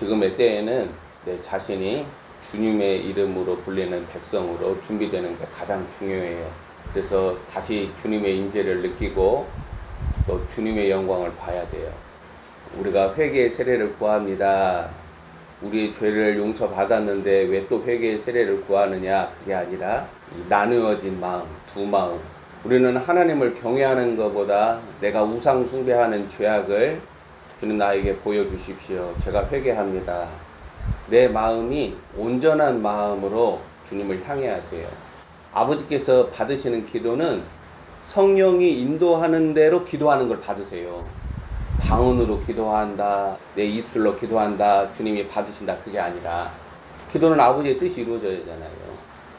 지금의 때에는 내 자신이 주님의 이름으로 불리는 백성으로 준비되는 게 가장 중요해요. 그래서 다시 주님의 인재를 느끼고 또 주님의 영광을 봐야 돼요. 우리가 회개의 세례를 구합니다. 우리의 죄를 용서받았는데 왜 또 회개의 세례를 구하느냐? 그게 아니라 나누어진 마음, 두 마음. 우리는 하나님을 경외하는 것보다 내가 우상 숭배하는 죄악을 주님 나에게 보여주십시오. 제가 회개합니다. 내 마음이 온전한 마음으로 주님을 향해야 돼요. 아버지께서 받으시는 기도는 성령이 인도하는 대로 기도하는 걸 받으세요. 방언으로 기도한다, 내 입술로 기도한다, 주님이 받으신다, 그게 아니라 기도는 아버지의 뜻이 이루어져야 하잖아요.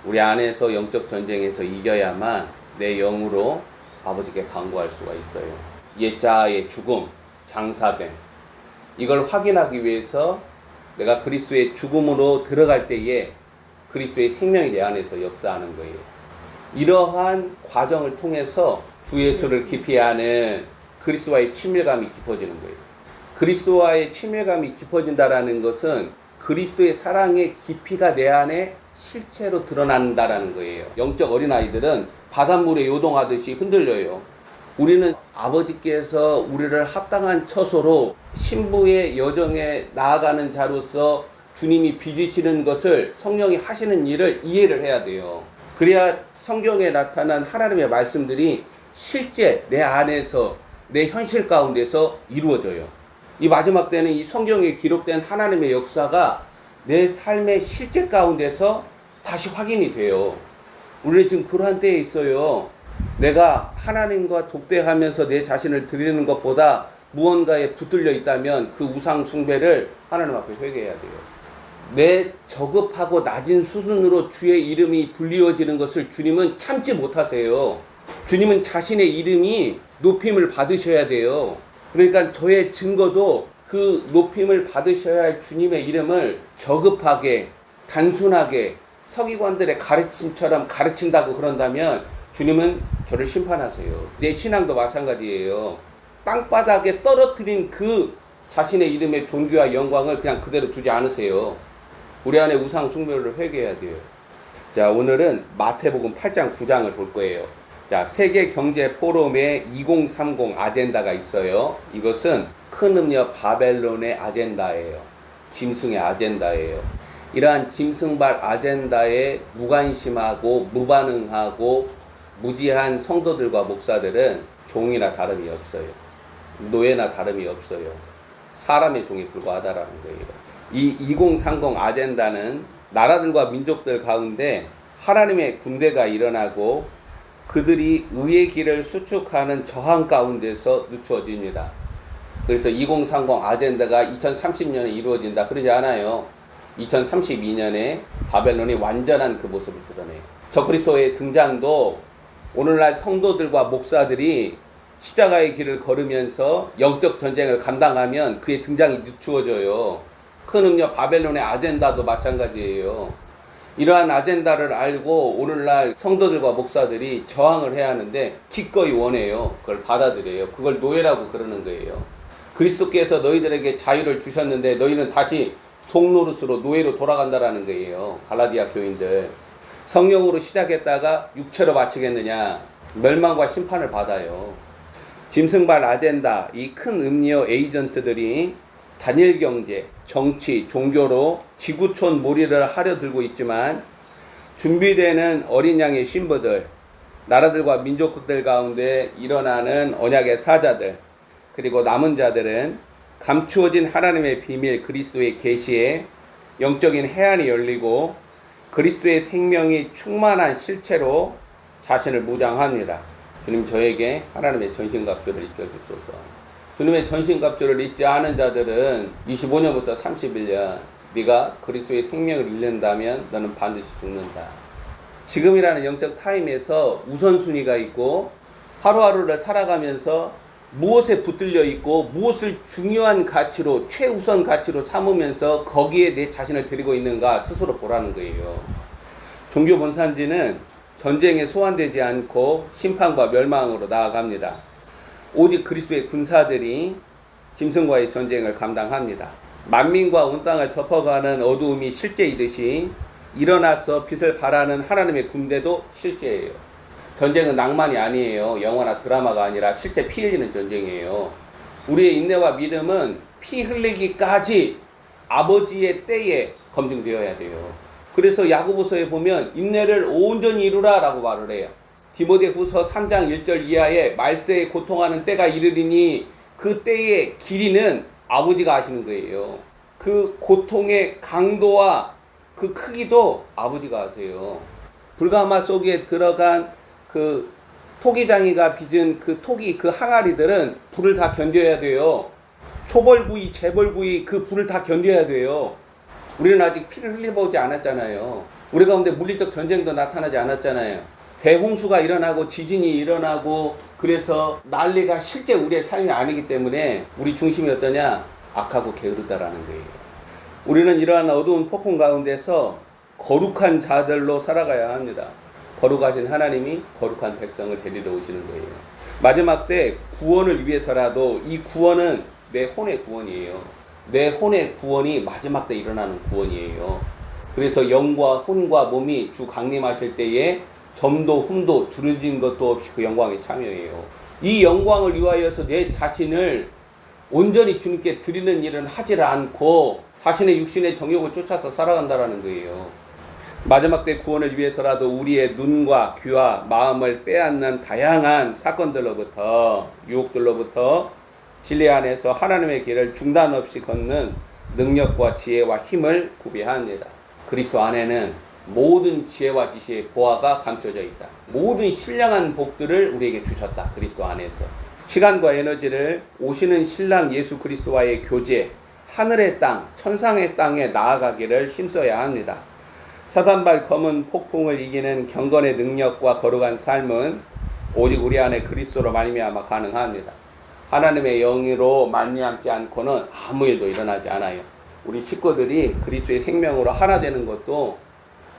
우리 안에서 영적 전쟁에서 이겨야만 내 영으로 아버지께 간구할 수가 있어요. 옛자의 죽음, 장사됨, 이걸 확인하기 위해서 내가 그리스도의 죽음으로 들어갈 때에 그리스도의 생명이 내 안에서 역사하는 거예요. 이러한 과정을 통해서 주 예수를 깊이 아는 그리스도와의 친밀감이 깊어지는 거예요. 그리스도와의 친밀감이 깊어진다라는 것은 그리스도의 사랑의 깊이가 내 안에 실체로 드러난다라는 거예요. 영적 어린아이들은 바닷물에 요동하듯이 흔들려요. 우리는 아버지께서 우리를 합당한 처소로 신부의 여정에 나아가는 자로서 주님이 빚으시는 것을 성령이 하시는 일을 이해를 해야 돼요. 그래야 성경에 나타난 하나님의 말씀들이 실제 내 안에서 내 현실 가운데서 이루어져요. 이 마지막 때는 이 성경에 기록된 하나님의 역사가 내 삶의 실제 가운데서 다시 확인이 돼요. 우리는 지금 그러한 때에 있어요. 내가 하나님과 독대하면서 내 자신을 드리는 것보다 무언가에 붙들려 있다면 그 우상 숭배를 하나님 앞에 회개해야 돼요. 내 저급하고 낮은 수준으로 주의 이름이 불리워지는 것을 주님은 참지 못하세요. 주님은 자신의 이름이 높임을 받으셔야 돼요. 그러니까 저의 증거도 그 높임을 받으셔야 할 주님의 이름을 저급하게, 단순하게 서기관들의 가르침처럼 가르친다고 그런다면 주님은 저를 심판하세요. 내 신앙도 마찬가지예요. 땅바닥에 떨어뜨린 그 자신의 이름의 존귀와 영광을 그냥 그대로 두지 않으세요. 우리 안에 우상 숭배를 회개해야 돼요. 자, 오늘은 마태복음 8장 9장을 볼 거예요. 자, 세계 경제 포럼의 2030 아젠다가 있어요. 이것은 큰 음녀 바벨론의 아젠다예요. 짐승의 아젠다예요. 이러한 짐승발 아젠다에 무관심하고 무반응하고 무지한 성도들과 목사들은 종이나 다름이 없어요. 노예나 다름이 없어요. 사람의 종에 불과하다라는 거예요. 이 2030 아젠다는 나라들과 민족들 가운데 하나님의 군대가 일어나고 그들이 의의 길을 수축하는 저항 가운데서 늦추어집니다. 그래서 2030 아젠다가 2030년에 이루어진다 그러지 않아요. 2032년에 바벨론이 완전한 그 모습을 드러내요. 적그리스도의 등장도 오늘날 성도들과 목사들이 십자가의 길을 걸으면서 영적 전쟁을 감당하면 그의 등장이 늦추어져요. 큰 음녀 바벨론의 아젠다도 마찬가지예요. 이러한 아젠다를 알고 오늘날 성도들과 목사들이 저항을 해야 하는데 기꺼이 원해요. 그걸 받아들여요. 그걸 노예라고 그러는 거예요. 그리스도께서 너희들에게 자유를 주셨는데 너희는 다시 종노릇으로 노예로 돌아간다라는 거예요. 갈라디아 교인들. 성령으로 시작했다가 육체로 마치겠느냐. 멸망과 심판을 받아요. 짐승발 아젠다, 이 큰 음료 에이전트들이 단일 경제, 정치, 종교로 지구촌 몰이를 하려 들고 있지만 준비되는 어린 양의 신부들, 나라들과 민족들 가운데 일어나는 언약의 사자들, 그리고 남은 자들은 감추어진 하나님의 비밀 그리스도의 계시에 영적인 해안이 열리고 그리스도의 생명이 충만한 실체로 자신을 무장합니다. 주님 저에게 하나님의 전신갑주를 입혀주소서. 주님의 전신갑주를 잊지 않은 자들은 25년부터 31년 네가 그리스도의 생명을 잃는다면 너는 반드시 죽는다. 지금이라는 영적 타임에서 우선순위가 있고 하루하루를 살아가면서 무엇에 붙들려 있고 무엇을 중요한 가치로 최우선 가치로 삼으면서 거기에 내 자신을 드리고 있는가 스스로 보라는 거예요. 종교 본산지는 전쟁에 소환되지 않고 심판과 멸망으로 나아갑니다. 오직 그리스도의 군사들이 짐승과의 전쟁을 감당합니다. 만민과 온 땅을 덮어가는 어두움이 실제이듯이 일어나서 빛을 발하는 하나님의 군대도 실제예요. 전쟁은 낭만이 아니에요. 영화나 드라마가 아니라 실제 피 흘리는 전쟁이에요. 우리의 인내와 믿음은 피 흘리기까지 아버지의 때에 검증되어야 돼요. 그래서 야고보서에 보면 인내를 온전히 이루라 라고 말을 해요. 디모데후서 3장 1절 이하에 말세에 고통하는 때가 이르리니 그 때의 길이는 아버지가 아시는 거예요. 그 고통의 강도와 그 크기도 아버지가 아세요. 불가마 속에 들어간 그 토기장이가 빚은 그 토기 그 항아리들은 불을 다 견뎌야 돼요. 초벌구이 재벌구이 그 불을 다 견뎌야 돼요. 우리는 아직 피를 흘려보지 않았잖아요. 우리 가운데 물리적 전쟁도 나타나지 않았잖아요. 대홍수가 일어나고 지진이 일어나고 그래서 난리가 실제 우리의 삶이 아니기 때문에 우리 중심이 어떠냐? 악하고 게으르다라는 거예요. 우리는 이러한 어두운 폭풍 가운데서 거룩한 자들로 살아가야 합니다. 거룩하신 하나님이 거룩한 백성을 데리러 오시는 거예요. 마지막 때 구원을 위해서라도 이 구원은 내 혼의 구원이에요. 내 혼의 구원이 마지막 때 일어나는 구원이에요. 그래서 영과 혼과 몸이 주 강림하실 때에 점도 흠도 주름진 것도 없이 그 영광에 참여해요. 이 영광을 위하여서 내 자신을 온전히 주님께 드리는 일은 하지를 않고 자신의 육신의 정욕을 쫓아서 살아간다라는 거예요. 마지막 때 구원을 위해서라도 우리의 눈과 귀와 마음을 빼앗는 다양한 사건들로부터 유혹들로부터 진리 안에서 하나님의 길을 중단 없이 걷는 능력과 지혜와 힘을 구비합니다. 그리스도 안에는 모든 지혜와 지식의 보화가 감춰져 있다. 모든 신령한 복들을 우리에게 주셨다. 그리스도 안에서. 시간과 에너지를 오시는 신랑 예수 그리스도와의 교제, 하늘의 땅, 천상의 땅에 나아가기를 힘써야 합니다. 사단발 검은 폭풍을 이기는 경건의 능력과 거룩한 삶은 오직 우리 안에 그리스도로 말미암아 가능합니다. 하나님의 영으로 말미암지 않고는 아무 일도 일어나지 않아요. 우리 식구들이 그리스도의 생명으로 하나 되는 것도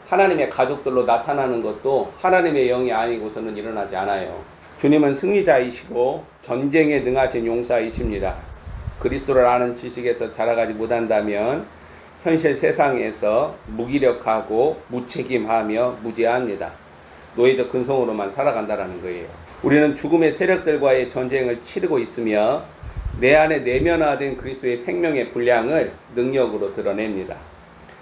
하나님의 가족들로 나타나는 것도 하나님의 영이 아니고서는 일어나지 않아요. 주님은 승리자이시고 전쟁에 능하신 용사이십니다. 그리스도를 아는 지식에서 자라가지 못한다면 현실 세상에서 무기력하고 무책임하며 무지합니다. 노예적 근성으로만 살아간다는 거예요. 우리는 죽음의 세력들과의 전쟁을 치르고 있으며 내 안에 내면화된 그리스도의 생명의 분량을 능력으로 드러냅니다.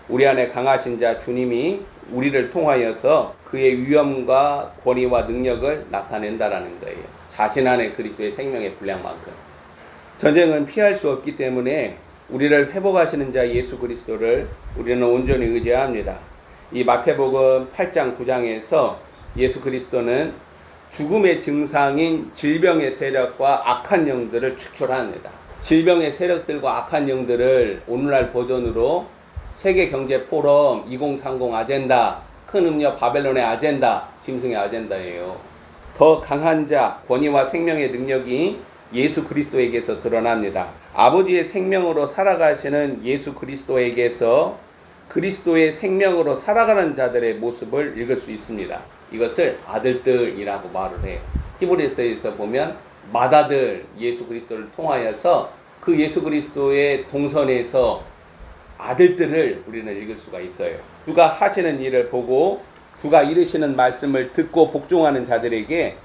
우리 안에 강하신 자 주님이 우리를 통하여서 그의 위엄과 권위와 능력을 나타낸다라는 거예요. 자신 안에 그리스도의 생명의 분량만큼. 전쟁은 피할 수 없기 때문에 우리를 회복하시는 자 예수 그리스도를 우리는 온전히 의지합니다. 이 마태복음 8장 9장에서 예수 그리스도는 죽음의 증상인 질병의 세력과 악한 영들을 축출합니다. 질병의 세력들과 악한 영들을 오늘날 버전으로 세계경제포럼 2030 아젠다, 큰 음녀 바벨론의 아젠다, 짐승의 아젠다예요. 더 강한 자, 권위와 생명의 능력이 예수 그리스도에게서 드러납니다. 아버지의 생명으로 살아가시는 예수 그리스도에게서 그리스도의 생명으로 살아가는 자들의 모습을 읽을 수 있습니다. 이것을 아들들이라고 말을 해요. 히브리서에서 보면 맏아들 예수 그리스도를 통하여서 그 예수 그리스도의 동선에서 아들들을 우리는 읽을 수가 있어요. 주가 하시는 일을 보고 주가 이르시는 말씀을 듣고 복종하는 자들에게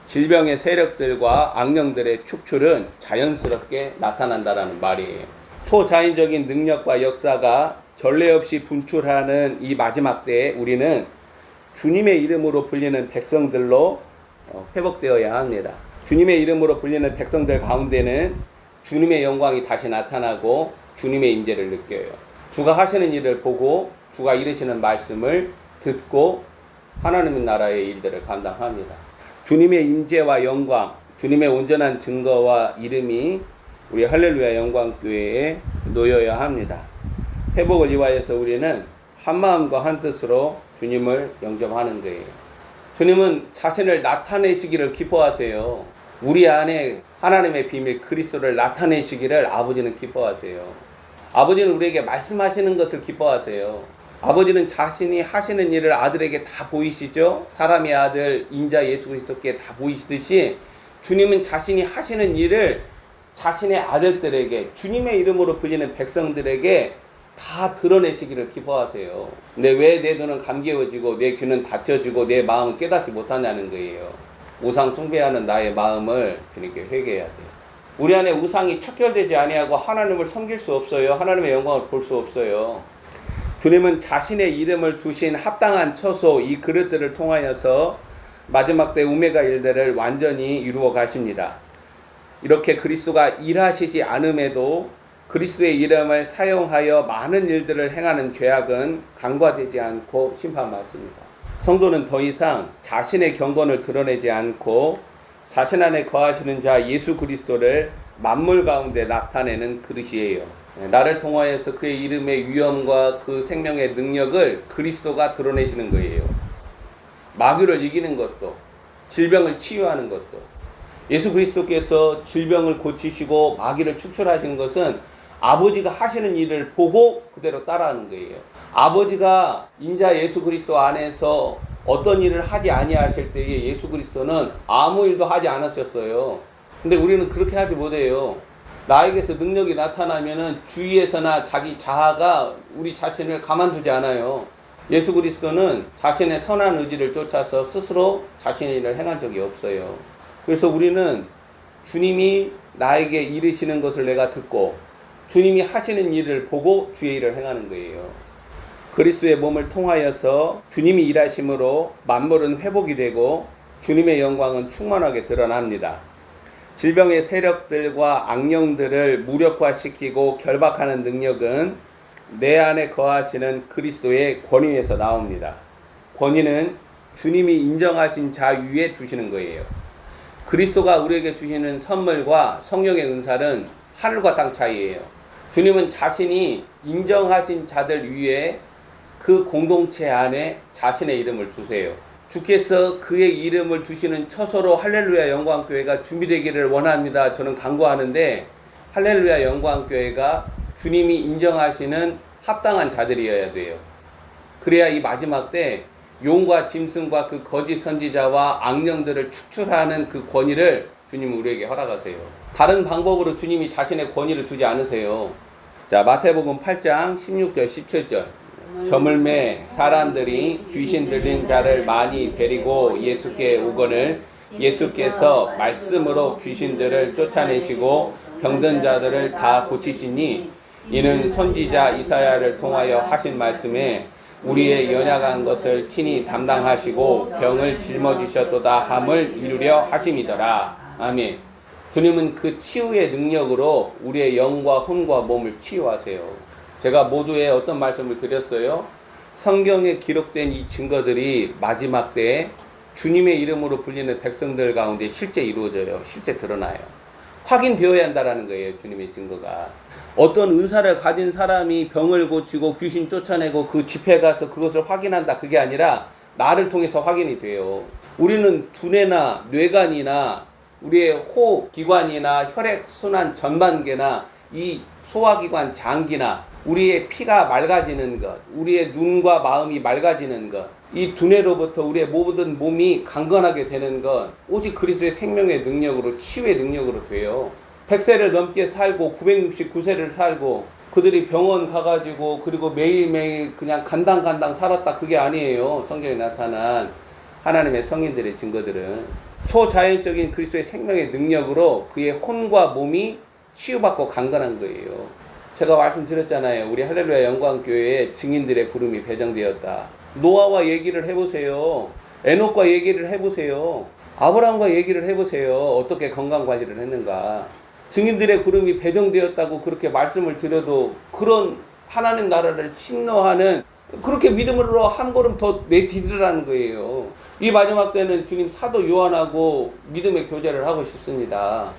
질병의 세력들과 악령들의 축출은 자연스럽게 나타난다라는 말이에요. 초자연적인 능력과 역사가 전례 없이 분출하는 이 마지막 때에 우리는 주님의 이름으로 불리는 백성들로 회복되어야 합니다. 주님의 이름으로 불리는 백성들 가운데는 주님의 영광이 다시 나타나고 주님의 임재를 느껴요. 주가 하시는 일을 보고 주가 이르시는 말씀을 듣고 하나님의 나라의 일들을 감당합니다. 주님의 임재와 영광, 주님의 온전한 증거와 이름이 우리 할렐루야 영광교회에 놓여야 합니다. 회복을 위하여서 우리는 한 마음과 한 뜻으로 주님을 영접하는 거예요. 주님은 자신을 나타내시기를 기뻐하세요. 우리 안에 하나님의 비밀 그리스도를 나타내시기를 아버지는 기뻐하세요. 아버지는 우리에게 말씀하시는 것을 기뻐하세요. 아버지는 자신이 하시는 일을 아들에게 다 보이시죠? 사람의 아들 인자 예수 그리스도께 다 보이시듯이 주님은 자신이 하시는 일을 자신의 아들들에게, 주님의 이름으로 불리는 백성들에게 다 드러내시기를 기뻐하세요. 근데 왜 내 눈은 감개워지고 내 귀는 닫혀지고 내 마음은 깨닫지 못하냐는 거예요. 우상 숭배하는 나의 마음을 주님께 회개해야 돼요. 우리 안에 우상이 척결되지 아니하고 하나님을 섬길 수 없어요. 하나님의 영광을 볼 수 없어요. 주님은 자신의 이름을 두신 합당한 처소, 이 그릇들을 통하여서 마지막 때 우메가 일들을 완전히 이루어 가십니다. 이렇게 그리스도가 일하시지 않음에도 그리스도의 이름을 사용하여 많은 일들을 행하는 죄악은 간과되지 않고 심판받습니다. 성도는 더 이상 자신의 경건을 드러내지 않고 자신 안에 거하시는 자 예수 그리스도를 만물 가운데 나타내는 그릇이에요. 나를 통하여서 그의 이름의 위엄과 그 생명의 능력을 그리스도가 드러내시는 거예요. 마귀를 이기는 것도, 질병을 치유하는 것도, 예수 그리스도께서 질병을 고치시고 마귀를 축출하시는 것은 아버지가 하시는 일을 보고 그대로 따라하는 거예요. 아버지가 인자 예수 그리스도 안에서 어떤 일을 하지 아니하실 때에 예수 그리스도는 아무 일도 하지 않으셨어요. 근데 우리는 그렇게 하지 못해요. 나에게서 능력이 나타나면은 주위에서나 자기 자아가 우리 자신을 가만두지 않아요. 예수 그리스도는 자신의 선한 의지를 쫓아서 스스로 자신의 일을 행한 적이 없어요. 그래서 우리는 주님이 나에게 이르시는 것을 내가 듣고 주님이 하시는 일을 보고 주의 일을 행하는 거예요. 그리스도의 몸을 통하여서 주님이 일하심으로 만물은 회복이 되고 주님의 영광은 충만하게 드러납니다. 질병의 세력들과 악령들을 무력화시키고 결박하는 능력은 내 안에 거하시는 그리스도의 권위에서 나옵니다. 권위는 주님이 인정하신 자 위에 두시는 거예요. 그리스도가 우리에게 주시는 선물과 성령의 은사는 하늘과 땅 차이예요. 주님은 자신이 인정하신 자들 위에 그 공동체 안에 자신의 이름을 두세요. 주께서 그의 이름을 두시는 처소로 할렐루야 영광교회가 준비되기를 원합니다. 저는 간구하는데 할렐루야 영광교회가 주님이 인정하시는 합당한 자들이어야 돼요. 그래야 이 마지막 때 용과 짐승과 그 거짓 선지자와 악령들을 축출하는 그 권위를 주님은 우리에게 허락하세요. 다른 방법으로 주님이 자신의 권위를 두지 않으세요. 자, 마태복음 8장 16절 17절. 저물매 사람들이 귀신 들린 자를 많이 데리고 예수께 오거늘 예수께서 말씀으로 귀신들을 쫓아내시고 병든 자들을 다 고치시니 이는 선지자 이사야를 통하여 하신 말씀에 우리의 연약한 것을 친히 담당하시고 병을 짊어지셨도다 함을 이루려 하심이더라. 아멘. 주님은 그 치유의 능력으로 우리의 영과 혼과 몸을 치유하세요. 제가 모두에 어떤 말씀을 드렸어요? 성경에 기록된 이 증거들이 마지막 때에 주님의 이름으로 불리는 백성들 가운데 실제 이루어져요. 실제 드러나요. 확인되어야 한다는 거예요. 주님의 증거가. 어떤 은사를 가진 사람이 병을 고치고 귀신 쫓아내고 그 집회 가서 그것을 확인한다. 그게 아니라 나를 통해서 확인이 돼요. 우리는 두뇌나 뇌관이나 우리의 호기관이나 혈액순환 전반계나 이 소화기관 장기나 우리의 피가 맑아지는 것, 우리의 눈과 마음이 맑아지는 것, 이 두뇌로부터 우리의 모든 몸이 강건하게 되는 것 오직 그리스도의 생명의 능력으로 치유의 능력으로 돼요. 100세를 넘게 살고 969세를 살고 그들이 병원 가가지고 그리고 매일매일 그냥 간당간당 살았다. 그게 아니에요. 성경에 나타난 하나님의 성인들의 증거들은 초자연적인 그리스도의 생명의 능력으로 그의 혼과 몸이 치유받고 강건한 거예요. 제가 말씀드렸잖아요. 우리 할렐루야 영광교회에 증인들의 구름이 배정되었다. 노아와 얘기를 해보세요. 에녹과 얘기를 해보세요. 아브라함과 얘기를 해보세요. 어떻게 건강관리를 했는가. 증인들의 구름이 배정되었다고 그렇게 말씀을 드려도 그런 하나님 나라를 침노하는 그렇게 믿음으로 한 걸음 더 내디디라는 거예요. 이 마지막 때는 주님 사도 요한하고 믿음의 교제를 하고 싶습니다.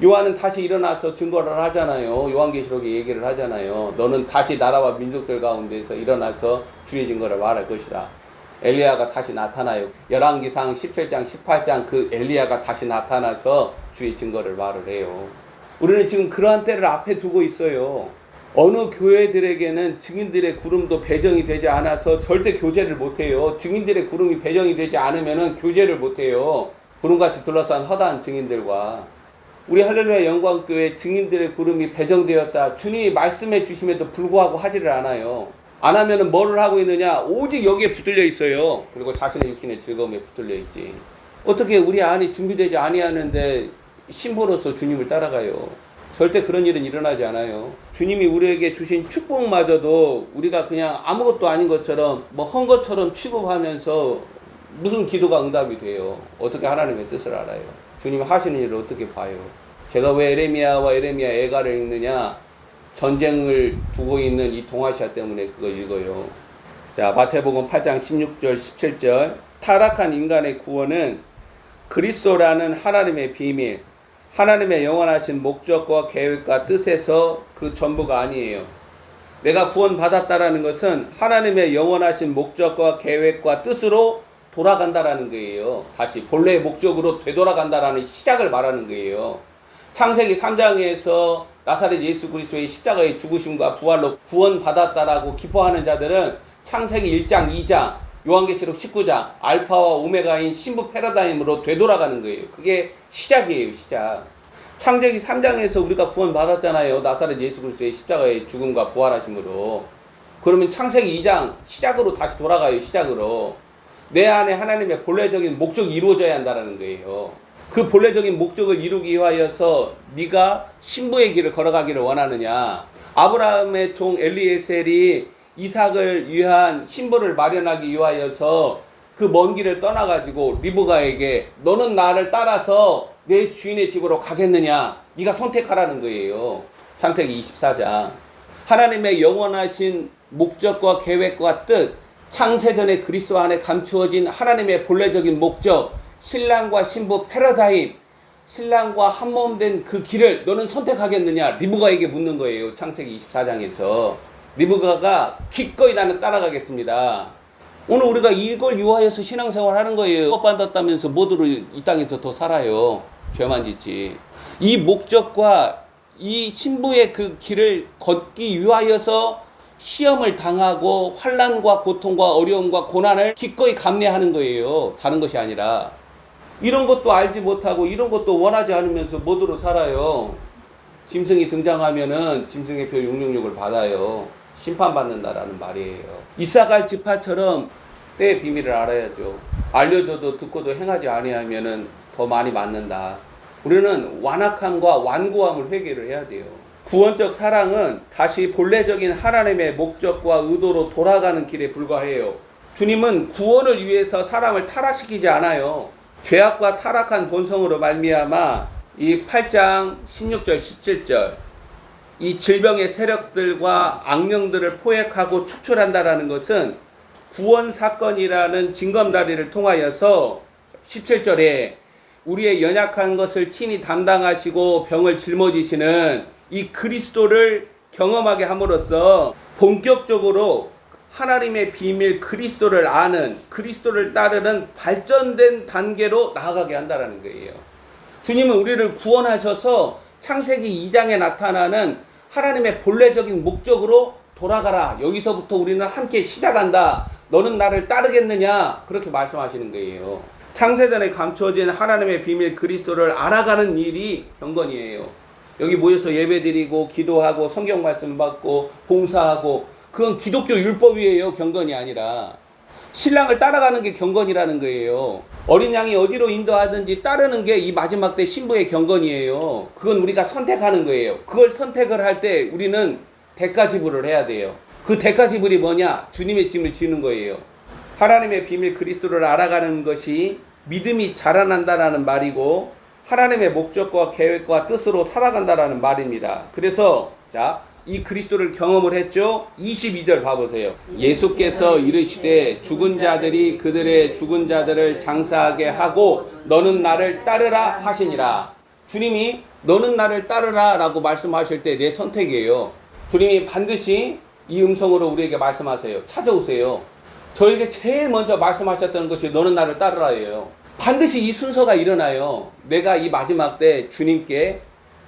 요한은 다시 일어나서 증거를 하잖아요. 요한계시록에 얘기를 하잖아요. 너는 다시 나라와 민족들 가운데서 일어나서 주의 증거를 말할 것이다. 엘리야가 다시 나타나요. 열왕기상 17장 18장 그 엘리야가 다시 나타나서 주의 증거를 말을 해요. 우리는 지금 그러한 때를 앞에 두고 있어요. 어느 교회들에게는 증인들의 구름도 배정이 되지 않아서 절대 교제를 못해요. 증인들의 구름이 배정이 되지 않으면 교제를 못해요. 구름같이 둘러싼 허다한 증인들과. 우리 할렐루야 영광교회 증인들의 구름이 배정되었다. 주님이 말씀해 주심에도 불구하고 하지를 않아요. 안 하면은 뭐를 하고 있느냐? 오직 여기에 붙들려 있어요. 그리고 자신의 육신의 즐거움에 붙들려 있지. 어떻게 우리 안이 준비되지 아니하는데 신부로서 주님을 따라가요? 절대 그런 일은 일어나지 않아요. 주님이 우리에게 주신 축복마저도 우리가 그냥 아무것도 아닌 것처럼 뭐 헌 것처럼 취급하면서 무슨 기도가 응답이 돼요? 어떻게 하나님의 뜻을 알아요? 주님이 하시는 일을 어떻게 봐요? 제가 왜 에레미야와 에레미야 애가를 읽느냐? 전쟁을 두고 있는 이 동아시아 때문에 그걸 읽어요. 자, 마태복음 8장 16절 17절. 타락한 인간의 구원은 그리스도라는 하나님의 비밀, 하나님의 영원하신 목적과 계획과 뜻에서 그 전부가 아니에요. 내가 구원받았다라는 것은 하나님의 영원하신 목적과 계획과 뜻으로 돌아간다라는 거예요. 다시 본래의 목적으로 되돌아간다라는 시작을 말하는 거예요. 창세기 3장에서 나사렛 예수 그리스도의 십자가의 죽으심과 부활로 구원받았다라고 기뻐하는 자들은 창세기 1장, 2장, 요한계시록 19장 알파와 오메가인 신부 패러다임으로 되돌아가는 거예요. 그게 시작이에요. 시작. 창세기 3장에서 우리가 구원받았잖아요. 나사렛 예수 그리스도의 십자가의 죽음과 부활하심으로. 그러면 창세기 2장 시작으로 다시 돌아가요. 시작으로. 내 안에 하나님의 본래적인 목적이 이루어져야 한다는 거예요. 그 본래적인 목적을 이루기 위하여서 네가 신부의 길을 걸어가기를 원하느냐? 아브라함의 종 엘리에셀이 이삭을 위한 신부를 마련하기 위하여서 그 먼 길을 떠나가지고 리브가에게 너는 나를 따라서 내 주인의 집으로 가겠느냐? 네가 선택하라는 거예요. 창세기 24장. 하나님의 영원하신 목적과 계획과 뜻, 창세전에 그리스도 안에 감추어진 하나님의 본래적인 목적, 신랑과 신부 패러다임, 신랑과 한몸된 그 길을 너는 선택하겠느냐? 리브가에게 묻는 거예요. 창세기 24장에서. 리브가가 기꺼이 나는 따라가겠습니다. 오늘 우리가 이걸 위하여서 신앙생활 하는 거예요. 받았다면서 뭐들을 이 땅에서 더 살아요. 죄만 짓지. 이 목적과 이 신부의 그 길을 걷기 위하여서 시험을 당하고 환난과 고통과 어려움과 고난을 기꺼이 감내하는 거예요. 다른 것이 아니라. 이런 것도 알지 못하고 이런 것도 원하지 않으면서 뭐들로 살아요. 짐승이 등장하면은 짐승의 표 666을 받아요. 심판받는다라는 말이에요. 이사갈 지파처럼 때의 비밀을 알아야죠. 알려줘도 듣고도 행하지 아니하면은 더 많이 맞는다. 우리는 완악함과 완고함을 회개를 해야 돼요. 구원적 사랑은 다시 본래적인 하나님의 목적과 의도로 돌아가는 길에 불과해요. 주님은 구원을 위해서 사람을 타락시키지 않아요. 죄악과 타락한 본성으로 말미암아 이 8장 16절 17절 이 질병의 세력들과 악령들을 포획하고 축출한다라는 것은 구원 사건이라는 징검다리를 통하여서 17절에 우리의 연약한 것을 친히 담당하시고 병을 짊어지시는 이 그리스도를 경험하게 함으로써 본격적으로 하나님의 비밀 그리스도를 아는, 그리스도를 따르는 발전된 단계로 나아가게 한다는 거예요. 주님은 우리를 구원하셔서 창세기 2장에 나타나는 하나님의 본래적인 목적으로 돌아가라. 여기서부터 우리는 함께 시작한다. 너는 나를 따르겠느냐? 그렇게 말씀하시는 거예요. 창세전에 감추어진 하나님의 비밀 그리스도를 알아가는 일이 경건이에요. 여기 모여서 예배드리고 기도하고 성경 말씀 받고 봉사하고 그건 기독교 율법이에요. 경건이 아니라. 신랑을 따라가는 게 경건이라는 거예요. 어린 양이 어디로 인도하든지 따르는 게 이 마지막 때 신부의 경건이에요. 그건 우리가 선택하는 거예요. 그걸 선택을 할 때 우리는 대가 지불을 해야 돼요. 그 대가 지불이 뭐냐? 주님의 짐을 지는 거예요. 하나님의 비밀 그리스도를 알아가는 것이 믿음이 자라난다라는 말이고 하나님의 목적과 계획과 뜻으로 살아간다라는 말입니다. 그래서 이 그리스도를 경험을 했죠. 22절 봐보세요. 예수께서 이르시되 죽은 자들이 그들의 죽은 자들을 장사하게 하고 너는 나를 따르라 하시니라. 주님이 너는 나를 따르라 라고 말씀하실 때 내 선택이에요. 주님이 반드시 이 음성으로 우리에게 말씀하세요. 찾아오세요. 저에게 제일 먼저 말씀하셨던 것이 너는 나를 따르라예요. 반드시 이 순서가 일어나요. 내가 이 마지막 때 주님께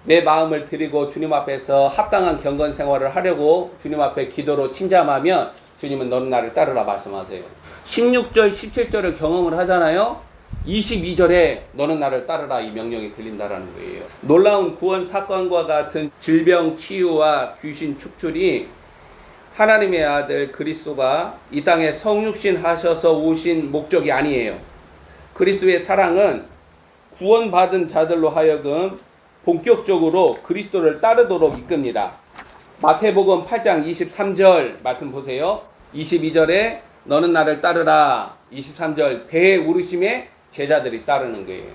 내 마음을 드리고 주님 앞에서 합당한 경건 생활을 하려고 주님 앞에 기도로 침잠하면 주님은 너는 나를 따르라 말씀하세요. 16절 17절을 경험을 하잖아요. 22절에 너는 나를 따르라 이 명령이 들린다라는 거예요. 놀라운 구원 사건과 같은 질병 치유와 귀신 축출이 하나님의 아들 그리스도가 이 땅에 성육신 하셔서 오신 목적이 아니에요. 그리스도의 사랑은 구원받은 자들로 하여금 본격적으로 그리스도를 따르도록 이끕니다. 마태복음 8장 23절 말씀 보세요. 22절에 너는 나를 따르라. 23절 배에 오르심에 제자들이 따르는 거예요.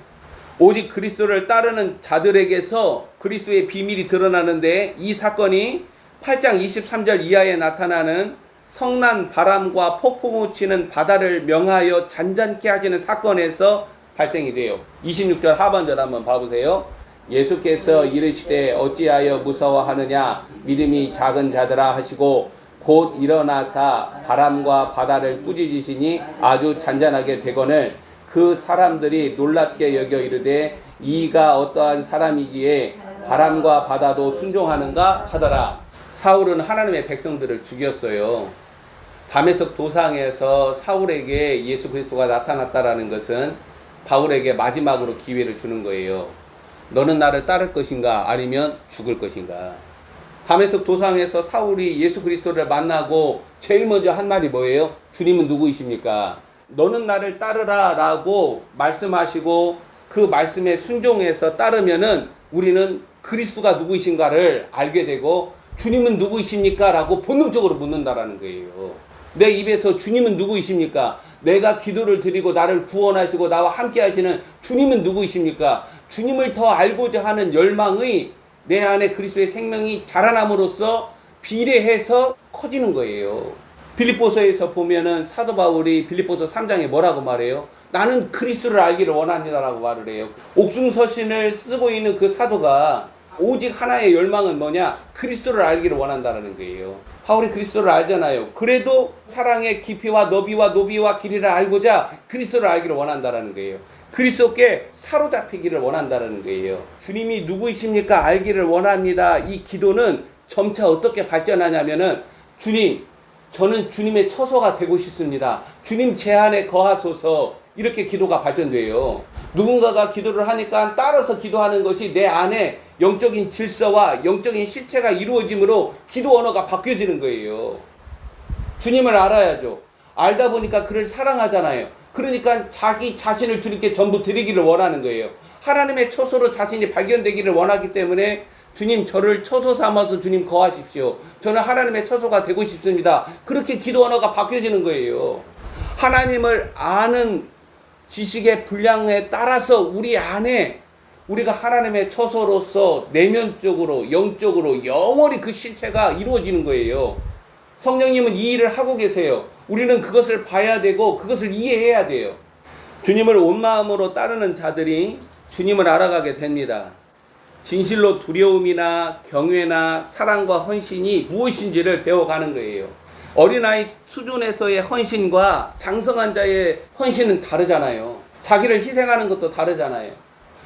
오직 그리스도를 따르는 자들에게서 그리스도의 비밀이 드러나는데 이 사건이 8장 23절 이하에 나타나는 성난 바람과 폭풍우 치는 바다를 명하여 잔잔케 하시는 사건에서 발생이 돼요. 26절 하반절 한번 봐보세요. 예수께서 이르시되 어찌하여 무서워하느냐 믿음이 작은 자들아 하시고 곧 일어나사 바람과 바다를 꾸짖으시니 아주 잔잔하게 되거늘 그 사람들이 놀랍게 여겨 이르되 이가 어떠한 사람이기에 바람과 바다도 순종하는가 하더라. 사울은 하나님의 백성들을 죽였어요. 다메섹 도상에서 사울에게 예수 그리스도가 나타났다라는 것은 바울에게 마지막으로 기회를 주는 거예요. 너는 나를 따를 것인가 아니면 죽을 것인가. 다메섹 도상에서 사울이 예수 그리스도를 만나고 제일 먼저 한 말이 뭐예요? 주님은 누구이십니까? 너는 나를 따르라 라고 말씀하시고 그 말씀에 순종해서 따르면은 우리는 그리스도가 누구이신가를 알게 되고 주님은 누구이십니까? 라고 본능적으로 묻는다라는 거예요. 내 입에서 주님은 누구이십니까? 내가 기도를 드리고 나를 구원하시고 나와 함께 하시는 주님은 누구이십니까? 주님을 더 알고자 하는 열망의 내 안에 그리스도의 생명이 자라남으로써 비례해서 커지는 거예요. 빌립보서에서 보면은 사도 바울이 빌립보서 3장에 뭐라고 말해요? 나는 그리스도를 알기를 원합니다라고 말을 해요. 옥중서신을 쓰고 있는 그 사도가 오직 하나의 열망은 뭐냐? 그리스도를 알기를 원한다는 거예요. 바울이 그리스도를 알잖아요. 그래도 사랑의 깊이와 너비와 노비와 길이를 알고자 그리스도를 알기를 원한다는 거예요. 그리스도께 사로잡히기를 원한다는 거예요. 주님이 누구이십니까? 알기를 원합니다. 이 기도는 점차 어떻게 발전하냐면은 주님, 저는 주님의 처소가 되고 싶습니다. 주님 제 안에 거하소서. 이렇게 기도가 발전돼요. 누군가가 기도를 하니까 따라서 기도하는 것이 내 안에 영적인 질서와 영적인 실체가 이루어짐으로 기도 언어가 바뀌어지는 거예요. 주님을 알아야죠. 알다 보니까 그를 사랑하잖아요. 그러니까 자기 자신을 주님께 전부 드리기를 원하는 거예요. 하나님의 처소로 자신이 발견되기를 원하기 때문에 주님 저를 처소 삼아서 주님 거하십시오. 저는 하나님의 처소가 되고 싶습니다. 그렇게 기도 언어가 바뀌어지는 거예요. 하나님을 아는 지식의 분량에 따라서 우리 안에 우리가 하나님의 처소로서 내면적으로 영적으로 영원히 그 실체가 이루어지는 거예요. 성령님은 이 일을 하고 계세요. 우리는 그것을 봐야 되고 그것을 이해해야 돼요. 주님을 온 마음으로 따르는 자들이 주님을 알아가게 됩니다. 진실로 두려움이나 경외나 사랑과 헌신이 무엇인지를 배워가는 거예요. 어린아이 수준에서의 헌신과 장성한 자의 헌신은 다르잖아요. 자기를 희생하는 것도 다르잖아요.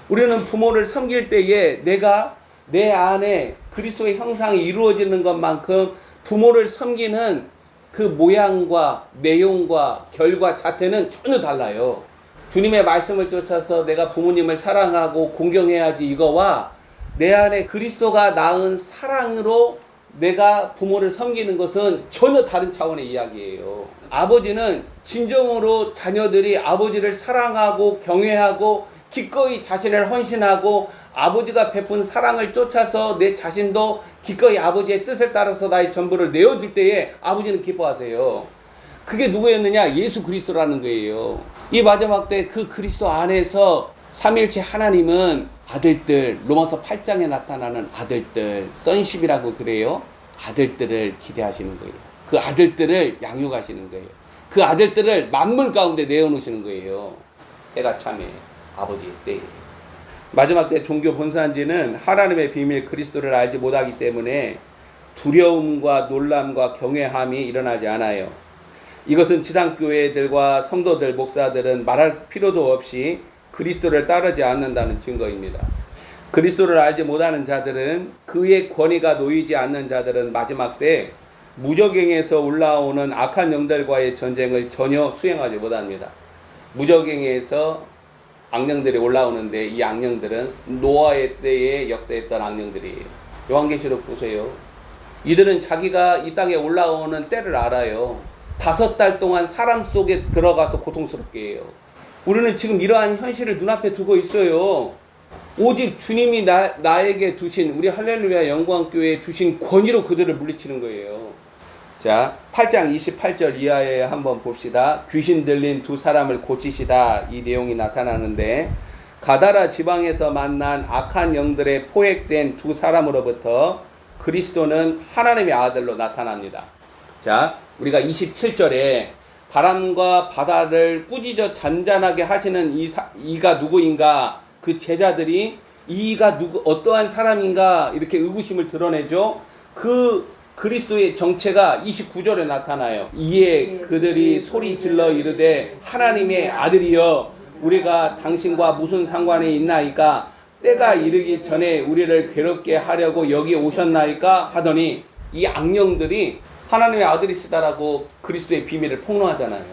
우리는 부모를 섬길 때에 내가 내 안에 그리스도의 형상이 이루어지는 것만큼 부모를 섬기는 그 모양과 내용과 결과 자태는 전혀 달라요. 주님의 말씀을 쫓아서 내가 부모님을 사랑하고 공경해야지 이거와 내 안에 그리스도가 낳은 사랑으로 내가 부모를 섬기는 것은 전혀 다른 차원의 이야기예요. 아버지는 진정으로 자녀들이 아버지를 사랑하고 경외하고 기꺼이 자신을 헌신하고 아버지가 베푼 사랑을 쫓아서 내 자신도 기꺼이 아버지의 뜻을 따라서 나의 전부를 내어줄 때에 아버지는 기뻐하세요. 그게 누구였느냐? 예수 그리스도라는 거예요. 이 마지막 때 그 그리스도 안에서 삼위일체 하나님은 아들들, 로마서 8장에 나타나는 아들들, sonship이라고 그래요. 아들들을 기대하시는 거예요. 그 아들들을 양육하시는 거예요. 그 아들들을 만물 가운데 내어놓으시는 거예요. 때가 참에 아버지의 때에. 마지막 때 종교 본산지는 하나님의 비밀 그리스도를 알지 못하기 때문에 두려움과 놀람과 경외함이 일어나지 않아요. 이것은 지상교회들과 성도들, 목사들은 말할 필요도 없이 그리스도를 따르지 않는다는 증거입니다. 그리스도를 알지 못하는 자들은 그의 권위가 놓이지 않는 자들은 마지막 때 무저갱에서 올라오는 악한 영들과의 전쟁을 전혀 수행하지 못합니다. 무저갱에서 악령들이 올라오는데 이 악령들은 노아의 때에 역사했던 악령들이에요. 요한계시록 보세요. 이들은 자기가 이 땅에 올라오는 때를 알아요. 5달 동안 사람 속에 들어가서 고통스럽게 해요. 우리는 지금 이러한 현실을 눈앞에 두고 있어요. 오직 주님이 나에게 두신, 우리 할렐루야 영광교회에 두신 권위로 그들을 물리치는 거예요. 자, 8장 28절 이하에 한번 봅시다. 귀신 들린 2사람을 고치시다, 이 내용이 나타나는데, 가다라 지방에서 만난 악한 영들의 포획된 2사람으로부터 그리스도는 하나님의 아들로 나타납니다. 자, 우리가 27절에 바람과 바다를 꾸짖어 잔잔하게 하시는 이가 누구인가, 그 제자들이 이가 어떠한 사람인가 이렇게 의구심을 드러내죠. 그 그리스도의 정체가 29절에 나타나요. 이에 그들이 소리 질러 이르되 하나님의 아들이여 우리가 당신과 무슨 상관이 있나이까, 때가 이르기 전에 우리를 괴롭게 하려고 여기 오셨나이까 하더니, 이 악령들이 하나님의 아들이시다라고 그리스도의 비밀을 폭로하잖아요.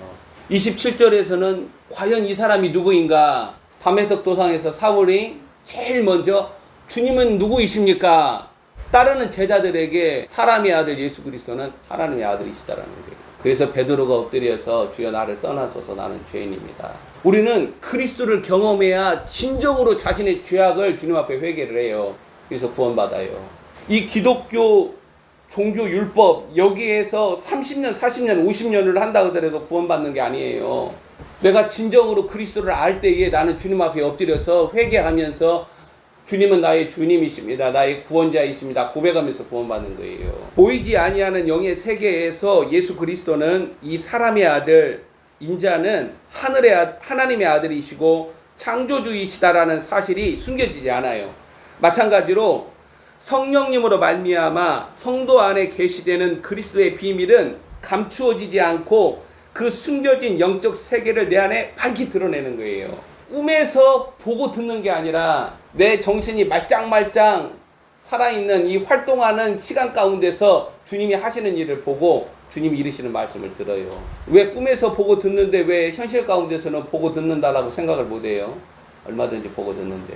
27절에서는 과연 이 사람이 누구인가, 담에석 도상에서 사울이 제일 먼저 주님은 누구이십니까? 따르는 제자들에게 사람의 아들 예수 그리스도는 하나님의 아들이시다라는 거예요. 그래서 베드로가 엎드려서 주여 나를 떠나소서 나는 죄인입니다. 우리는 그리스도를 경험해야 진정으로 자신의 죄악을 주님 앞에 회개를 해요. 그래서 구원받아요. 이 기독교 종교 율법 여기에서 30년, 40년, 50년을 한다 하더라도 구원받는 게 아니에요. 내가 진정으로 그리스도를 알 때에 나는 주님 앞에 엎드려서 회개하면서 주님은 나의 주님이십니다, 나의 구원자이십니다 고백하면서 구원받는 거예요. 보이지 아니하는 영의 세계에서 예수 그리스도는 이 사람의 아들, 인자는 하나님의 아들이시고 창조주이시다라는 사실이 숨겨지지 않아요. 마찬가지로 성령님으로 말미암아 성도 안에 계시되는 그리스도의 비밀은 감추어지지 않고 그 숨겨진 영적 세계를 내 안에 밝히 드러내는 거예요. 꿈에서 보고 듣는 게 아니라 내 정신이 말짱말짱 살아있는 이 활동하는 시간 가운데서 주님이 하시는 일을 보고 주님이 이르시는 말씀을 들어요. 왜 꿈에서 보고 듣는데 왜 현실 가운데서는 보고 듣는다라고 생각을 못해요? 얼마든지 보고 듣는데.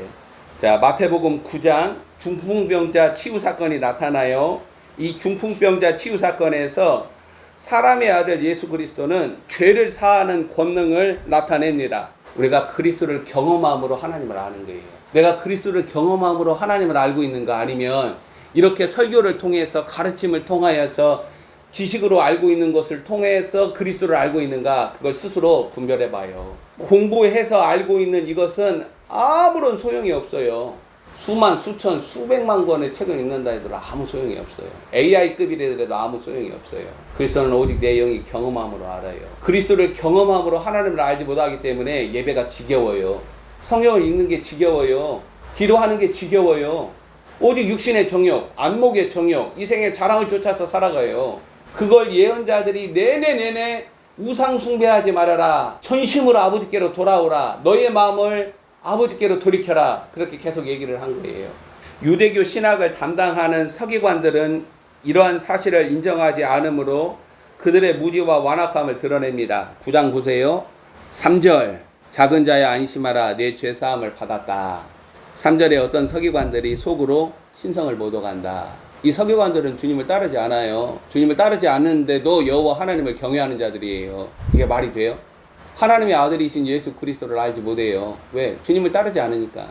자, 마태복음 9장 중풍병자 치유 사건이 나타나요. 이 중풍병자 치유 사건에서 사람의 아들 예수 그리스도는 죄를 사하는 권능을 나타냅니다. 우리가 그리스도를 경험함으로 하나님을 아는 거예요. 내가 그리스도를 경험함으로 하나님을 알고 있는가, 아니면 이렇게 설교를 통해서 가르침을 통하여서 지식으로 알고 있는 것을 통해서 그리스도를 알고 있는가, 그걸 스스로 분별해 봐요. 공부해서 알고 있는 이것은 아무런 소용이 없어요. 수만, 수천, 수백만 권의 책을 읽는다 해도 아무 소용이 없어요. AI급이라도 아무 소용이 없어요. 그리스도는 오직 내 영이 경험함으로 알아요. 그리스도를 경험함으로 하나님을 알지 못하기 때문에 예배가 지겨워요. 성경을 읽는 게 지겨워요. 기도하는 게 지겨워요. 오직 육신의 정욕, 안목의 정욕, 이 생의 자랑을 쫓아서 살아가요. 그걸 예언자들이 내내 우상 숭배하지 말아라, 전심으로 아버지께로 돌아오라, 너의 마음을 아버지께로 돌이켜라, 그렇게 계속 얘기를 한 거예요. 유대교 신학을 담당하는 서기관들은 이러한 사실을 인정하지 않으므로 그들의 무지와 완악함을 드러냅니다. 9장 보세요. 3절 작은 자야 안심하라 내 죄사함을 받았다. 3절에 어떤 서기관들이 속으로 신성을 못 오간다. 이 서기관들은 주님을 따르지 않아요. 주님을 따르지 않는데도 여호와 하나님을 경외하는 자들이에요. 이게 말이 돼요? 하나님의 아들이신 예수 그리스도를 알지 못해요. 왜? 주님을 따르지 않으니까.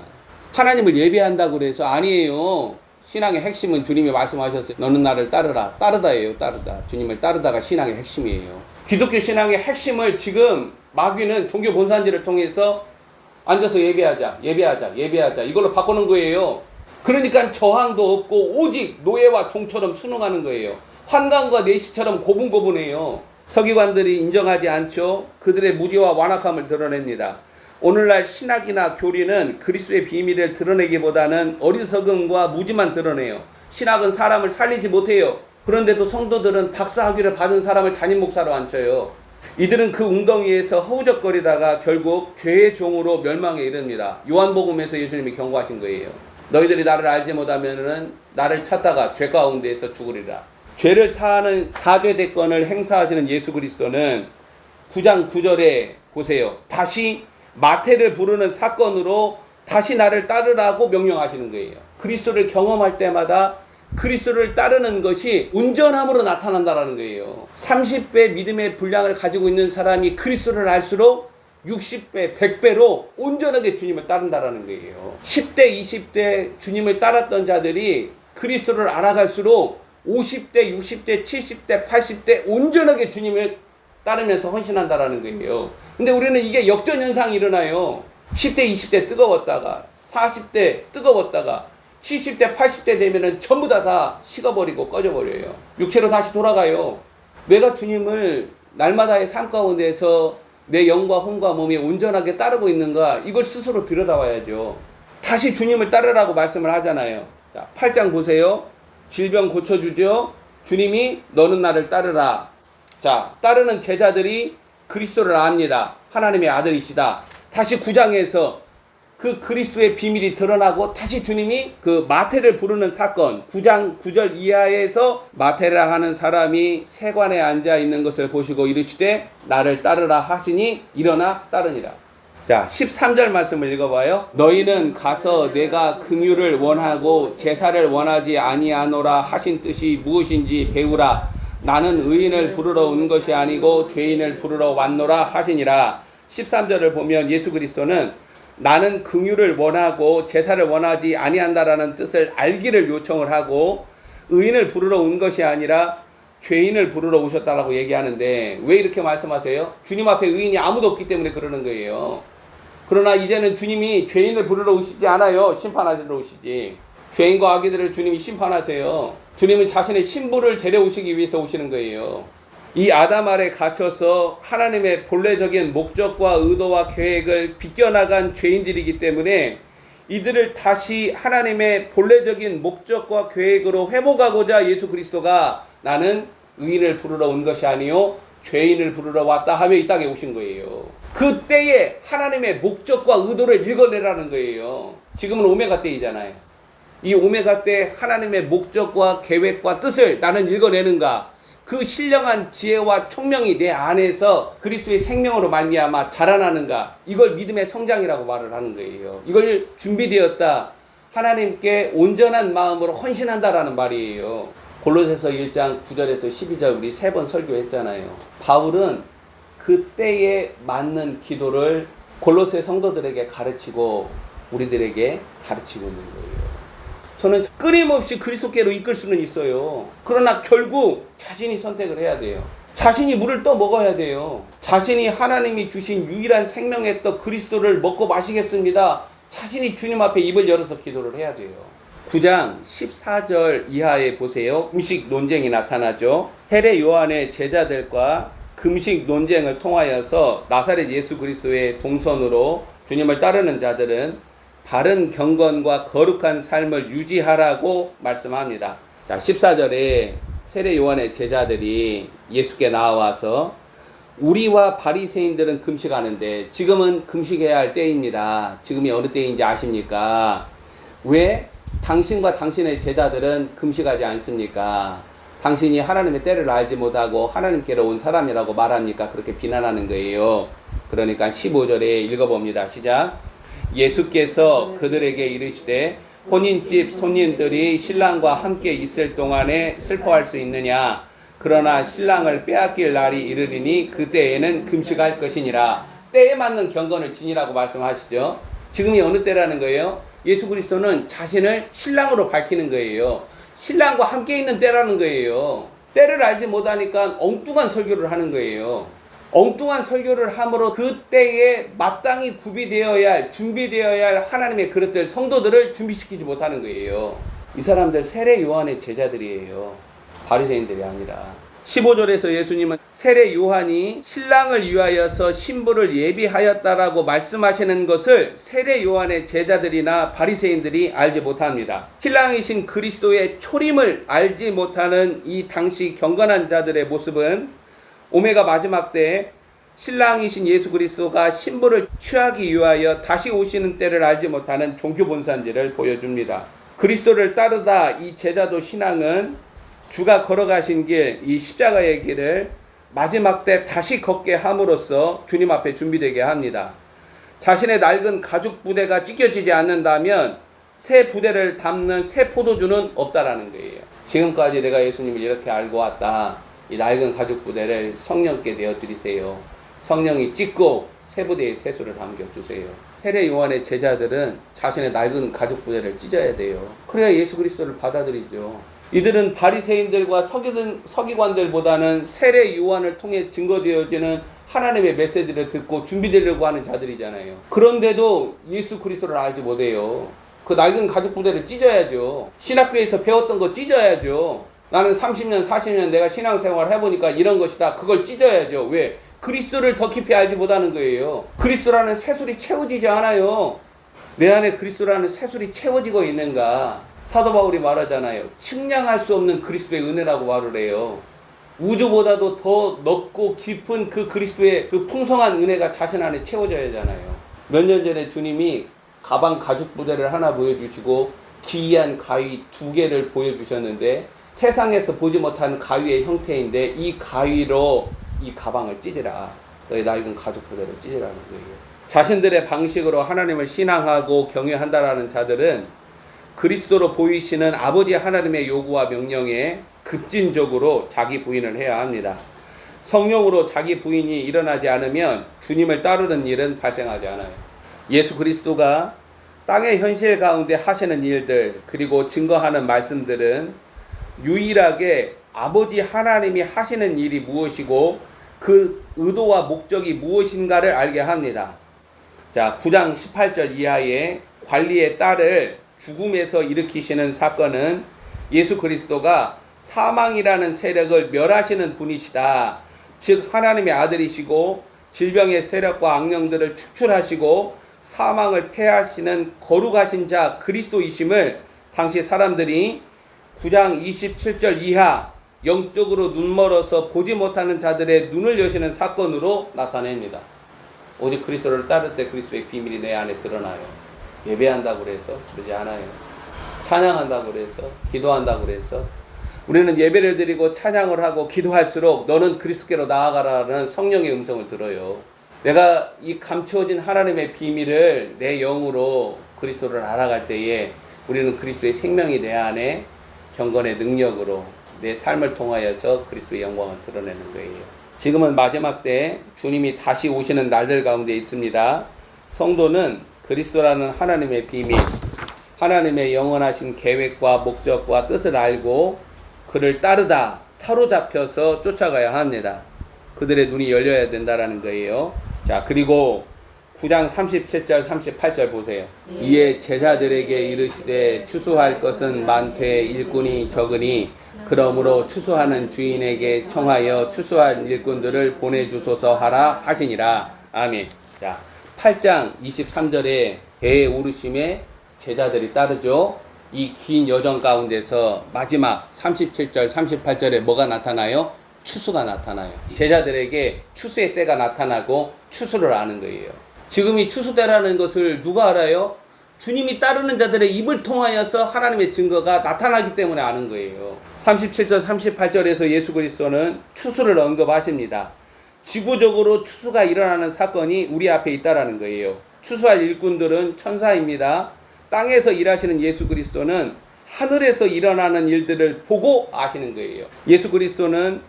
하나님을 예배한다고 그래서 아니에요. 신앙의 핵심은 주님이 말씀하셨어요. 너는 나를 따르라. 따르다예요. 따르다. 주님을 따르다가 신앙의 핵심이에요. 기독교 신앙의 핵심을 지금 마귀는 종교 본산지를 통해서 앉아서 예배하자 이걸로 바꾸는 거예요. 그러니까 저항도 없고 오직 노예와 종처럼 순응하는 거예요. 환관과 내시처럼 고분고분해요. 서기관들이 인정하지 않죠. 그들의 무지와 완악함을 드러냅니다. 오늘날 신학이나 교리는 그리스도의 비밀을 드러내기보다는 어리석음과 무지만 드러내요. 신학은 사람을 살리지 못해요. 그런데도 성도들은 박사학위를 받은 사람을 담임 목사로 앉혀요. 이들은 그 웅덩이에서 허우적거리다가 결국 죄의 종으로 멸망에 이릅니다. 요한복음에서 예수님이 경고하신 거예요. 너희들이 나를 알지 못하면은 나를 찾다가 죄 가운데에서 죽으리라. 죄를 사하는 사죄대권을 행사하시는 예수 그리스도는 9장 9절에 보세요. 다시 마태를 부르는 사건으로 다시 나를 따르라고 명령하시는 거예요. 그리스도를 경험할 때마다 그리스도를 따르는 것이 온전함으로 나타난다는 거예요. 30배 믿음의 분량을 가지고 있는 사람이 그리스도를 알수록 60배, 100배로 온전하게 주님을 따른다는 거예요. 10대, 20대 주님을 따랐던 자들이 그리스도를 알아갈수록 50대, 60대, 70대, 80대 온전하게 주님을 따르면서 헌신한다는 거예요. 근데 우리는 이게 역전현상이 일어나요. 10대, 20대 뜨거웠다가 40대 뜨거웠다가 70대, 80대 되면은 전부 다 식어버리고 꺼져버려요. 육체로 다시 돌아가요. 내가 주님을 날마다의 삶 가운데서 내 영과 혼과 몸이 온전하게 따르고 있는가, 이걸 스스로 들여다봐야죠. 다시 주님을 따르라고 말씀을 하잖아요. 자, 8장 보세요. 질병 고쳐주죠. 주님이 너는 나를 따르라. 자, 따르는 제자들이 그리스도를 압니다. 하나님의 아들이시다. 다시 9장에서 그 그리스도의 비밀이 드러나고 다시 주님이 그 마태를 부르는 사건, 9장 9절 이하에서 마태라 하는 사람이 세관에 앉아 있는 것을 보시고 이르시되 나를 따르라 하시니 일어나 따르니라. 자, 13절 말씀을 읽어봐요. 너희는 가서 내가 긍휼을 원하고 제사를 원하지 아니하노라 하신 뜻이 무엇인지 배우라. 나는 의인을 부르러 온 것이 아니고 죄인을 부르러 왔노라 하시니라. 13절을 보면 예수 그리스도는 나는 긍휼을 원하고 제사를 원하지 아니한다라는 뜻을 알기를 요청을 하고 의인을 부르러 온 것이 아니라 죄인을 부르러 오셨다라고 얘기하는데, 왜 이렇게 말씀하세요? 주님 앞에 의인이 아무도 없기 때문에 그러는 거예요. 그러나 이제는 주님이 죄인을 부르러 오시지 않아요. 심판하러 오시지. 죄인과 악인들을 주님이 심판하세요. 주님은 자신의 신부를 데려오시기 위해서 오시는 거예요. 이 아담 아래 갇혀서 하나님의 본래적인 목적과 의도와 계획을 비껴나간 죄인들이기 때문에 이들을 다시 하나님의 본래적인 목적과 계획으로 회복하고자 예수 그리스도가 나는 의인을 부르러 온 것이 아니요 죄인을 부르러 왔다 하며 이 땅에 오신 거예요. 그때에 하나님의 목적과 의도를 읽어내라는 거예요. 지금은 오메가 때이잖아요. 이 오메가 때 하나님의 목적과 계획과 뜻을 나는 읽어내는가? 그 신령한 지혜와 총명이 내 안에서 그리스도의 생명으로 말미암아 자라나는가? 이걸 믿음의 성장이라고 말을 하는 거예요. 이걸 준비되었다. 하나님께 온전한 마음으로 헌신한다라는 말이에요. 골로새서 1장 9절에서 12절 우리 3번 설교했잖아요. 바울은 그때에 맞는 기도를 골로새 성도들에게 가르치고 우리들에게 가르치고 있는 거예요. 저는 끊임없이 그리스도께로 이끌 수는 있어요. 그러나 결국 자신이 선택을 해야 돼요. 자신이 물을 떠 먹어야 돼요. 자신이 하나님이 주신 유일한 생명의 떡 그리스도를 먹고 마시겠습니다. 자신이 주님 앞에 입을 열어서 기도를 해야 돼요. 9장 14절 이하에 보세요. 금식 논쟁이 나타나죠. 헤레 요한의 제자들과 금식 논쟁을 통하여서 나사렛 예수 그리스도의 동선으로 주님을 따르는 자들은 바른 경건과 거룩한 삶을 유지하라고 말씀합니다. 자, 14절에 세례 요한의 제자들이 예수께 나와서 우리와 바리새인들은 금식하는데 지금은 금식해야 할 때입니다. 지금이 어느 때인지 아십니까? 왜 당신과 당신의 제자들은 금식하지 않습니까? 당신이 하나님의 때를 알지 못하고 하나님께로 온 사람이라고 말합니까? 그렇게 비난하는 거예요. 그러니까 15절에 읽어봅니다. 시작. 예수께서 그들에게 이르시되 혼인집 손님들이 신랑과 함께 있을 동안에 슬퍼할 수 있느냐? 그러나 신랑을 빼앗길 날이 이르리니 그때에는 금식할 것이니라. 때에 맞는 경건을 지니라고 말씀하시죠. 지금이 어느 때라는 거예요? 예수 그리스도는 자신을 신랑으로 밝히는 거예요. 신랑과 함께 있는 때라는 거예요. 때를 알지 못하니까 엉뚱한 설교를 하는 거예요. 엉뚱한 설교를 함으로 그때에 마땅히 구비되어야 할, 준비되어야 할 하나님의 그릇들, 성도들을 준비시키지 못하는 거예요. 이 사람들 세례 요한의 제자들이에요. 바리새인들이 아니라. 15절에서 예수님은 세례 요한이 신랑을 위하여서 신부를 예비하였다라고 말씀하시는 것을 세례 요한의 제자들이나 바리새인들이 알지 못합니다. 신랑이신 그리스도의 초림을 알지 못하는 이 당시 경건한 자들의 모습은 오메가 마지막 때 신랑이신 예수 그리스도가 신부를 취하기 위하여 다시 오시는 때를 알지 못하는 종교본산지를 보여줍니다. 그리스도를 따르다 이 제자도 신앙은 주가 걸어가신 길, 이 십자가의 길을 마지막 때 다시 걷게 함으로써 주님 앞에 준비되게 합니다. 자신의 낡은 가죽 부대가 찢겨지지 않는다면 새 부대를 담는 새 포도주는 없다라는 거예요. 지금까지 내가 예수님을 이렇게 알고 왔다. 이 낡은 가죽 부대를 성령께 내어 드리세요. 성령이 찢고 새 부대에 새수를 담겨주세요. 세례 요한의 제자들은 자신의 낡은 가죽 부대를 찢어야 돼요. 그래야 예수 그리스도를 받아들이죠. 이들은 바리새인들과 서기관들보다는 세례 요한을 통해 증거되어지는 하나님의 메시지를 듣고 준비되려고 하는 자들이잖아요. 그런데도 예수 그리스도를 알지 못해요. 그 낡은 가죽 부대를 찢어야죠. 신학교에서 배웠던 거 찢어야죠. 나는 30년 40년 내가 신앙생활 해보니까 이런 것이다. 그걸 찢어야죠. 왜? 그리스도를 더 깊이 알지 못하는 거예요. 그리스도라는 새술이 채워지지 않아요. 내 안에 그리스도라는 새술이 채워지고 있는가? 사도 바울이 말하잖아요. 측량할 수 없는 그리스도의 은혜라고 말을 해요. 우주보다도 더 넓고 깊은 그 그리스도의 그 풍성한 은혜가 자신 안에 채워져야 하잖아요. 몇 년 전에 주님이 가방 가죽 부대를 하나 보여주시고 기이한 가위 2개를 보여주셨는데 세상에서 보지 못하는 가위의 형태인데 이 가위로 이 가방을 찢으라. 너의 낡은 가죽 부대를 찢으라는 거예요. 자신들의 방식으로 하나님을 신앙하고 경외한다라는 자들은 그리스도로 보이시는 아버지 하나님의 요구와 명령에 급진적으로 자기 부인을 해야 합니다. 성령으로 자기 부인이 일어나지 않으면 주님을 따르는 일은 발생하지 않아요. 예수 그리스도가 땅의 현실 가운데 하시는 일들 그리고 증거하는 말씀들은 유일하게 아버지 하나님이 하시는 일이 무엇이고 그 의도와 목적이 무엇인가를 알게 합니다. 자, 9장 18절 이하의 관리의 딸을 죽음에서 일으키시는 사건은 예수 그리스도가 사망이라는 세력을 멸하시는 분이시다. 즉 하나님의 아들이시고 질병의 세력과 악령들을 축출하시고 사망을 패하시는 거룩하신 자 그리스도이심을 당시 사람들이 9장 27절 이하 영적으로 눈멀어서 보지 못하는 자들의 눈을 여시는 사건으로 나타냅니다. 오직 그리스도를 따를 때 그리스도의 비밀이 내 안에 드러나요. 예배한다고 그래서 그러지 않아요. 찬양한다고 그래서 기도한다고 그래서 우리는 예배를 드리고 찬양을 하고 기도할수록 너는 그리스도께로 나아가라는 성령의 음성을 들어요. 내가 이 감추어진 하나님의 비밀을 내 영으로 그리스도를 알아갈 때에 우리는 그리스도의 생명이 내 안에 경건의 능력으로 내 삶을 통하여서 그리스도의 영광을 드러내는 거예요. 지금은 마지막 때 주님이 다시 오시는 날들 가운데 있습니다. 성도는 그리스도라는 하나님의 비밀, 하나님의 영원하신 계획과 목적과 뜻을 알고 그를 따르다 사로잡혀서 쫓아가야 합니다. 그들의 눈이 열려야 된다라는 거예요. 자, 그리고 9장 37절 38절 보세요. 이에 제자들에게 이르시되 추수할 것은 많되 일꾼이 적으니 그러므로 추수하는 주인에게 청하여 추수할 일꾼들을 보내주소서 하라 하시니라. 아멘. 자, 8장 23절에 배에 오르심에 제자들이 따르죠. 이 긴 여정 가운데서 마지막 37절 38절에 뭐가 나타나요? 추수가 나타나요. 제자들에게 추수의 때가 나타나고 추수를 아는 거예요. 지금이 추수대라는 것을 누가 알아요? 주님이 따르는 자들의 입을 통하여서 하나님의 증거가 나타나기 때문에 아는 거예요. 37절 38절에서 예수 그리스도는 추수를 언급하십니다. 지구적으로 추수가 일어나는 사건이 우리 앞에 있다라는 거예요. 추수할 일꾼들은 천사입니다. 땅에서 일하시는 예수 그리스도는 하늘에서 일어나는 일들을 보고 아시는 거예요. 예수 그리스도는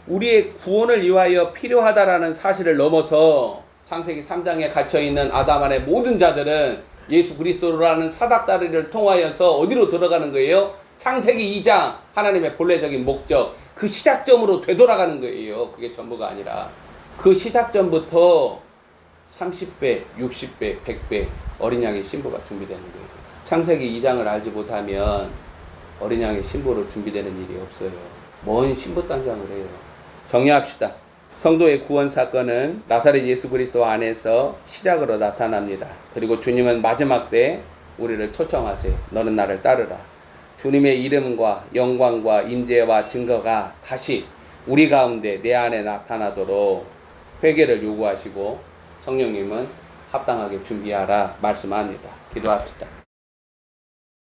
우리의 구원을 위하여 필요하다라는 사실을 넘어서 창세기 3장에 갇혀있는 아담 안의 모든 자들은 예수 그리스도라는 사닥다리를 통하여서 어디로 들어가는 거예요? 창세기 2장 하나님의 본래적인 목적 그 시작점으로 되돌아가는 거예요. 그게 전부가 아니라 그 시작점부터 30배, 60배, 100배 어린 양의 신부가 준비되는 거예요. 창세기 2장을 알지 못하면 어린 양의 신부로 준비되는 일이 없어요. 뭔 신부 단장을 해요. 정리합시다. 성도의 구원 사건은 나사렛 예수 그리스도 안에서 시작으로 나타납니다. 그리고 주님은 마지막 때 우리를 초청하세요. 너는 나를 따르라. 주님의 이름과 영광과 임재와 증거가 다시 우리 가운데 내 안에 나타나도록 회개를 요구하시고 성령님은 합당하게 준비하라 말씀합니다. 기도합시다.